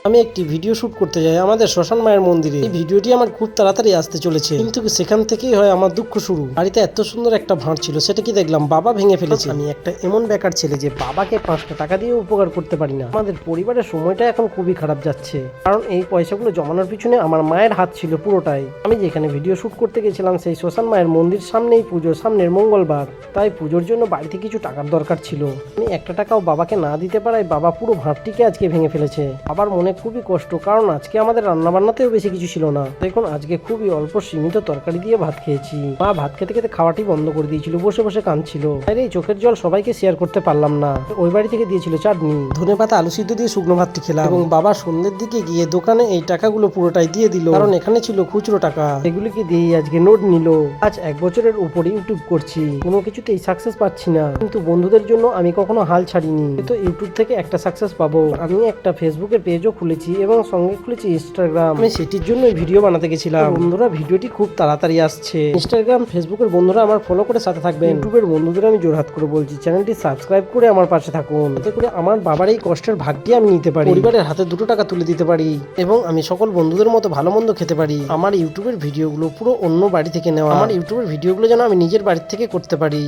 আমি একটি video shoot করতে যাই আমাদের শ্মশান মায়ের মন্দিরে। এই ভিডিওটি আমার খুব তাড়াতাড়ি আসতে চলেছে, কিন্তু সেখান থেকেই হয় আমার দুঃখ শুরু। বাড়িতে এত সুন্দর একটা ভাঁড় ছিল, সেটা কি দেখলাম বাবা ভেঙে ফেলেছে। আমি একটা এমন বেকার ছেলে যে বাবাকে 5টা টাকা দিয়ে উপকার করতে পারি না। আমাদের পরিবারের সময়টা এখন খুবই খারাপ যাচ্ছে, কারণ এই পয়সাগুলো জমানোর পিছনে আমার মায়ের হাত ছিল পুরোটাই। আমি যেখানে ভিডিও শুট করতে গেছিলাম সেই শ্মশান মায়ের মন্দির সামনেই পুজো, সামনের মঙ্গলবার, তাই পুজোর জন্য বাড়িতে কিছু টাকার দরকার ছিল। আমি 1টা টাকাও বাবাকে না দিতে পারায় বাবা পুরো ভাঁড়টিকে আজকে ভেঙে ফেলেছে। বাবার মনে খুবই কষ্ট, কারণ আজকে আমাদের রান্না বান্নাতেও বেশি কিছু ছিল না। দেখুন আজকে খুবই অল্প সীমিত তরকারি দিয়ে ভাত খেয়েছি। মা ভাত খেতে খেতে খাওয়াটি বন্ধ করে দিয়েছিল, বসে বসে কাঁদছিল। তাই এই চোখের জল সবাইকে শেয়ার করতে পারলাম না। ওই বাড়ি থেকে দিয়েছিল চাটনি, ধনেপাতা, আলু সিদ্ধ দিয়ে শুকনো ভাতটি খেলাম, এবং বাবা সন্ধ্যের দিকে গিয়ে দোকানে এই টাকাগুলো পুরোটাই দিয়ে দিল, কারণ এখানে ছিল খুচরো টাকা। এগুলিকে দিয়ে আজকে নোট নিল। আজ 1 বছরের উপরে ইউটিউব করছি, কোনো কিছুতেই সাকসেস পাচ্ছি না, কিন্তু বন্ধুদের জন্য আমি কখনো হাল ছাড়িনি। তো ইউটিউব থেকে একটা সাকসেস পাবো। আমি একটা ফেসবুকের পেজও খুলেছি এবং সঙ্গে খুলেছি ইনস্টাগ্রাম। আমি সেটির জন্য ভিডিও বানাতে গেছিলাম। বন্ধুরা ভিডিওটি খুব তাড়াতাড়ি আসছে। ইনস্টাগ্রাম, ফেসবুকের বন্ধুরা আমার ফলো করে সাথে থাকবেন। ইউটিউবের বন্ধুদের আমি জোরহাত করে বলছি, চ্যানেলটি সাবস্ক্রাইব করে আমার পাশে থাকুন, যাতে করে আমার বাবার এই কষ্টের ভাগটি আমি নিতে পারি, পরিবারের হাতে 2 টাকা তুলে দিতে পারি, এবং আমি সকল বন্ধুদের মতো ভালো মন্দ খেতে পারি। আমার ইউটিউবের ভিডিওগুলো পুরো অন্য বাড়ি থেকে নেওয়া। আমার ইউটিউবের ভিডিওগুলো যেন আমি নিজের বাড়ি থেকে করতে পারি।